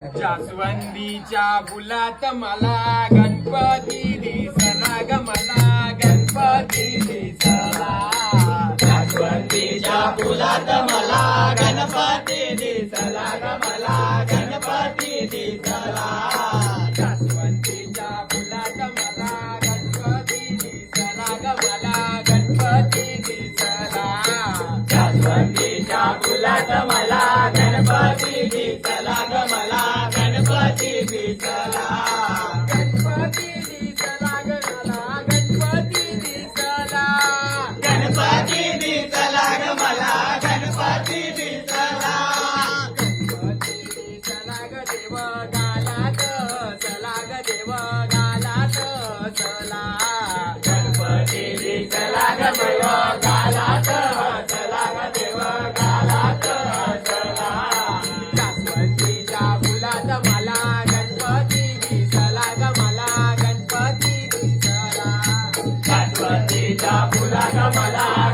जास्वंदीच्या फुलात मला गणपती दिसला ग मला गणपती दिसला. जास्वंदीच्या फुलात मला गणपती दिसला ग मला गणपती दिसला. जास्वंदीच्या फुलात मला गणपती दिसला ग मला गणपती दिसला. जास्वंदीच्या फुलात मला गणपती दिसला ग मला गणपती दिसला. गणपती दिसला ग मला गणपती दिसला. गणपती दिसला ग मला गणपती दिसला. गणपती दिसला ग देव गालात चला ग देव गालात चला. गणपती दिसला ग देव गालात चला ग देव गालात चला. जास्वंदीच्या फुलात मला गणपती दिसला ग मला गणपती दिसला. जास्वंदीच्या फुलात मला